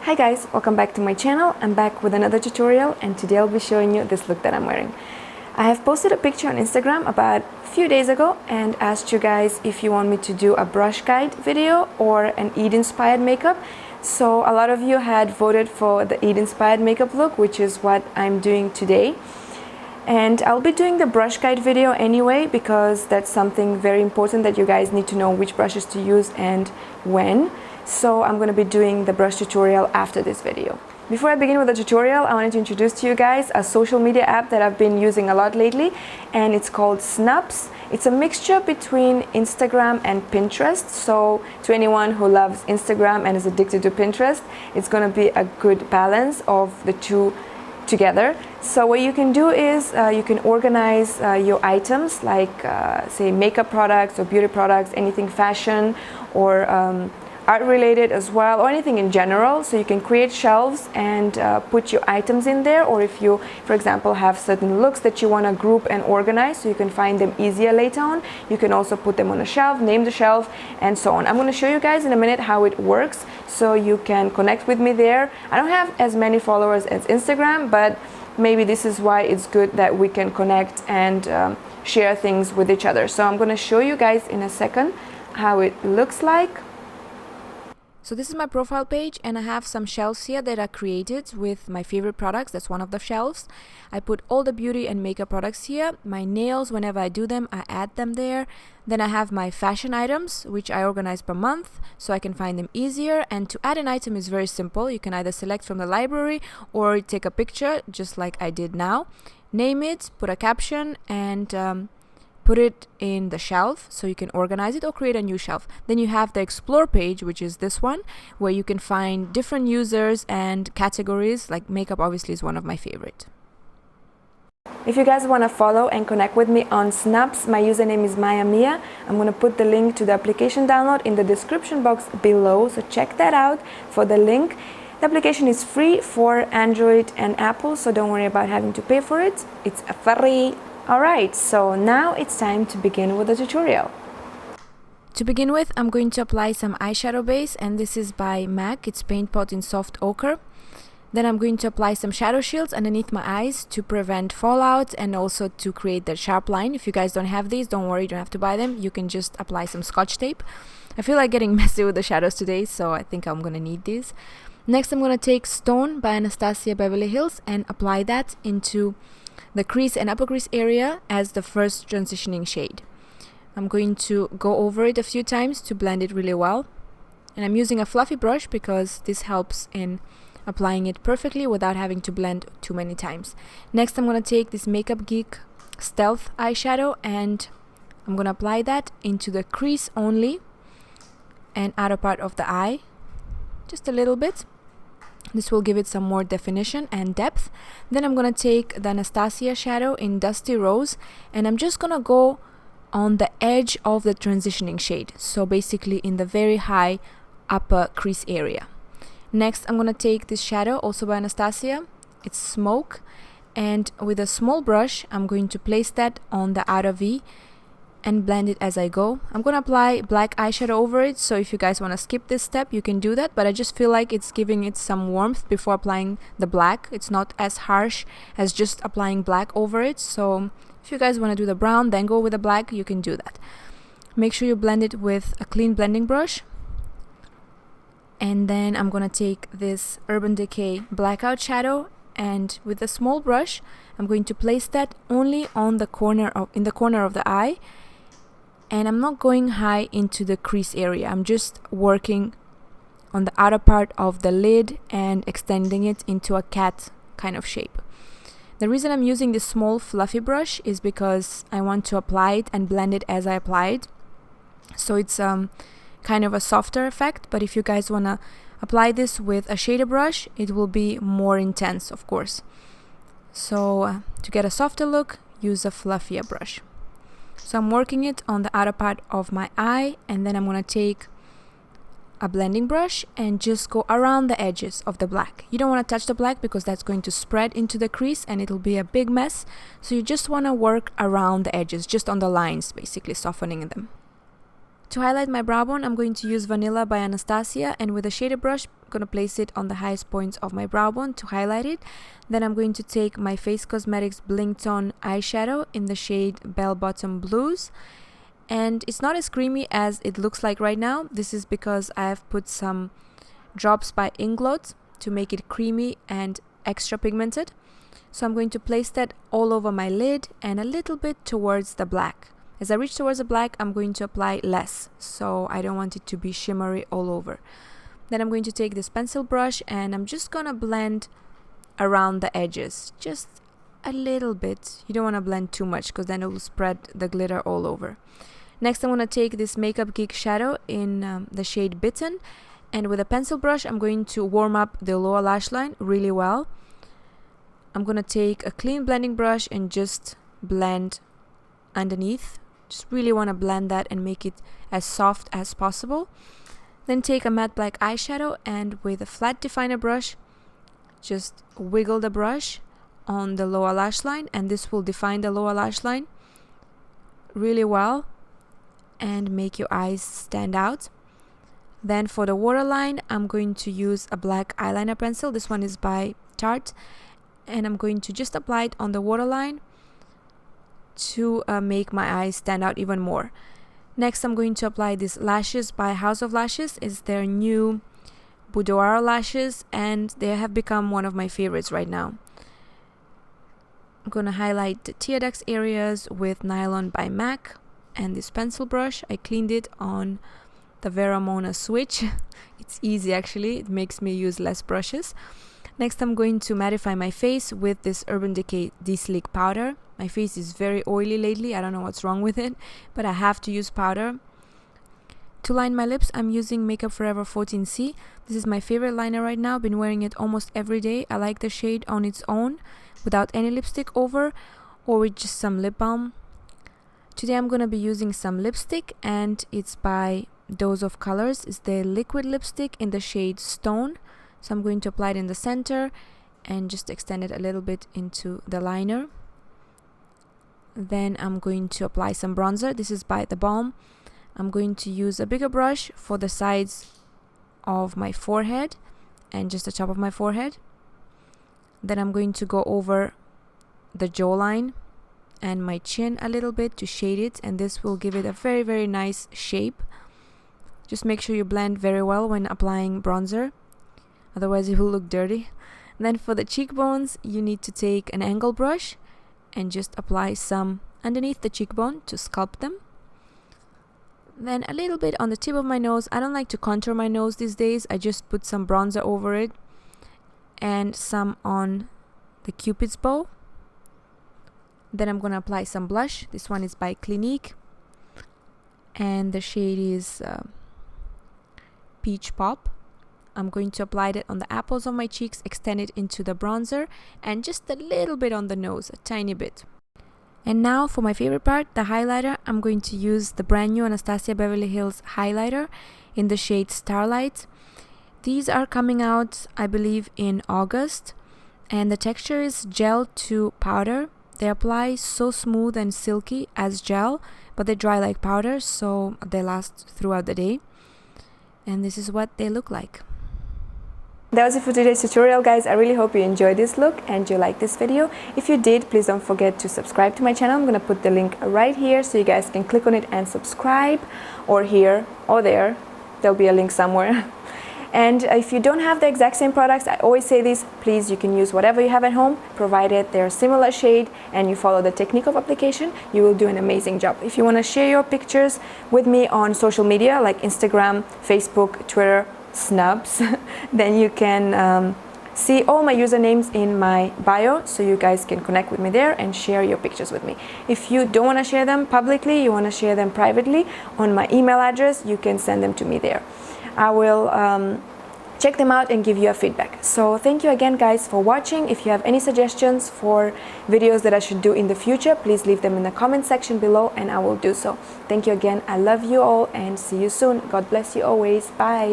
Hi guys, welcome back to my channel. I'm back with another tutorial and today I'll be showing you this look that I'm wearing. I have posted a picture on Instagram about a few days ago and asked you guys if you want me to do a brush guide video or an Eid inspired makeup. So a lot of you had voted for the Eid inspired makeup look, which is what I'm doing today. And I'll be doing the brush guide video anyway because that's something very important that you guys need to know which brushes to use and when. So I'm going to be doing the brush tutorial after this video. Before I begin with the tutorial, I wanted to introduce to you guys a social media app that I've been using a lot lately, and it's called Snupps. It's a mixture between Instagram and Pinterest. So to anyone who loves Instagram and is addicted to Pinterest, it's going to be a good balance of the two together. So what you can do is you can organize your items like say makeup products or beauty products, anything fashion or art related as well, or anything in general. So you can create shelves and put your items in there, or if you, for example, have certain looks that you want to group and organize so you can find them easier later on, you can also put them on a shelf, name the shelf, and so on. I'm going to show you guys in a minute how it works so you can connect with me there. I don't have as many followers as Instagram, but maybe this is why it's good that we can connect and share things with each other. So I'm going to show you guys in a second how it looks like. So this is my profile page and I have some shelves here that are created with my favorite products. That's one of the shelves. I put all the beauty and makeup products here. My nails, whenever I do them, I add them there. Then I have my fashion items, which I organize per month so I can find them easier. And to add an item is very simple. You can either select from the library or take a picture just like I did now. Name it, put a caption, and put it in the shelf so you can organize it or create a new shelf. Then you have the explore page, which is this one, where you can find different users and categories. Like makeup obviously is one of my favorite. If you guys want to follow and connect with me on Snupps, my username is mayamia. I'm going to put the link to the application download in the description box below, so check that out for the link. The application is free for Android and Apple, so don't worry about having to pay for it. It's free. Alright, so now it's time to begin with the tutorial. To begin with, I'm going to apply some eyeshadow base, and this is by MAC. It's Paint Pot in Soft Ochre. Then I'm going to apply some shadow shields underneath my eyes to prevent fallout and also to create that sharp line. If you guys don't have these, don't worry, you don't have to buy them. You can just apply some Scotch tape. I feel like getting messy with the shadows today, so I think I'm going to need these. Next, I'm going to take Stone by Anastasia Beverly Hills and apply that into the crease and upper crease area as the first transitioning shade. I'm going to go over it a few times to blend it really well. And I'm using a fluffy brush because this helps in applying it perfectly without having to blend too many times. Next, I'm going to take this Makeup Geek Stealth eyeshadow and I'm going to apply that into the crease only and outer part of the eye, just a little bit. This will give it some more definition and depth. Then I'm going to take the Anastasia shadow in Dusty Rose and I'm just going to go on the edge of the transitioning shade. So basically in the very high upper crease area. Next, I'm going to take this shadow also by Anastasia. It's Smoke. And with a small brush, I'm going to place that on the outer V and blend it as I go. I'm going to apply black eyeshadow over it, so if you guys want to skip this step you can do that, but I just feel like it's giving it some warmth before applying the black. It's not as harsh as just applying black over it, so if you guys want to do the brown then go with the black, you can do that. Make sure you blend it with a clean blending brush. And then I'm going to take this Urban Decay Blackout shadow and with a small brush I'm going to place that only on the corner of the eye. And I'm not going high into the crease area. I'm just working on the outer part of the lid and extending it into a cat kind of shape. The reason I'm using this small fluffy brush is because I want to apply it and blend it as I apply it. So it's kind of a softer effect, but if you guys want to apply this with a shader brush, it will be more intense, of course. So to get a softer look, use a fluffier brush. So I'm working it on the outer part of my eye, and then I'm going to take a blending brush and just go around the edges of the black. You don't want to touch the black because that's going to spread into the crease and it'll be a big mess. So you just want to work around the edges, just on the lines, basically softening them. To highlight my brow bone, I'm going to use Vanilla by Anastasia, and with a shader brush, I'm going to place it on the highest points of my brow bone to highlight it. Then I'm going to take my Face Cosmetics Blingtone eyeshadow in the shade Bell Bottom Blues. And it's not as creamy as it looks like right now. This is because I have put some drops by Inglot to make it creamy and extra pigmented. So I'm going to place that all over my lid and a little bit towards the black. As I reach towards the black, I'm going to apply less, so I don't want it to be shimmery all over. Then I'm going to take this pencil brush and I'm just gonna blend around the edges, just a little bit. You don't want to blend too much because then it will spread the glitter all over. Next, I'm going to take this Makeup Geek shadow in the shade Bitten, and with a pencil brush, I'm going to warm up the lower lash line really well. I'm going to take a clean blending brush and just blend underneath. Just really want to blend that and make it as soft as possible. Then take a matte black eyeshadow and with a flat definer brush, just wiggle the brush on the lower lash line, and this will define the lower lash line really well and make your eyes stand out. Then for the waterline, I'm going to use a black eyeliner pencil. This one is by Tarte, and I'm going to just apply it on the waterline to make my eyes stand out even more. Next, I'm going to apply these lashes by House of Lashes. It's their new Boudoir lashes, and they have become one of my favorites right now. I'm going to highlight the tear ducts areas with Nylon by MAC and this pencil brush. I cleaned it on the Vera Mona switch. It's easy actually, it makes me use less brushes. Next, I'm going to mattify my face with this Urban Decay De-Sleek powder. My face is very oily lately, I don't know what's wrong with it, but I have to use powder. To line my lips, I'm using Makeup Forever 14C. This is my favorite liner right now, been wearing it almost every day. I like the shade on its own, without any lipstick over, or with just some lip balm. Today I'm going to be using some lipstick, and it's by Dose of Colors. It's the liquid lipstick in the shade Stone. So I'm going to apply it in the center and just extend it a little bit into the liner. Then I'm going to apply some bronzer. This is by the Balm. I'm going to use a bigger brush for the sides of my forehead and just the top of my forehead. Then I'm going to go over the jawline and my chin a little bit to shade it, and this will give it a very, very nice shape. Just make sure you blend very well when applying bronzer, otherwise it will look dirty. Then for the cheekbones, you need to take an angle brush and just apply some underneath the cheekbone to sculpt them. Then a little bit on the tip of my nose. I don't like to contour my nose these days. I just put some bronzer over it and some on the Cupid's bow. Then I'm going to apply some blush. This one is by Clinique and the shade is Peach Pop. I'm going to apply it on the apples of my cheeks, extend it into the bronzer, and just a little bit on the nose, a tiny bit. And now for my favorite part, the highlighter. I'm going to use the brand new Anastasia Beverly Hills highlighter in the shade Starlight. These are coming out, I believe, in August, and the texture is gel to powder. They apply so smooth and silky as gel, but they dry like powder, so they last throughout the day. And this is what they look like. That was it for today's tutorial, guys. I really hope you enjoyed this look and you liked this video. If you did, please don't forget to subscribe to my channel. I'm gonna put the link right here so you guys can click on it and subscribe, or here or there. There'll be a link somewhere. And if you don't have the exact same products, I always say this, please, you can use whatever you have at home, provided they're similar shade and you follow the technique of application, you will do an amazing job. If you want to share your pictures with me on social media like Instagram, Facebook, Twitter, snupps, then you can see all my usernames in my bio, so you guys can connect with me there and share your pictures with me. If you don't want to share them publicly, you want to share them privately on my email address, you can send them to me there. I will check them out and give you a feedback. So thank you again, guys, for watching. If you have any suggestions for videos that I should do in the future, please leave them in the comment section below and I will do so. Thank you again. I love you all and see you soon. God bless you always. Bye.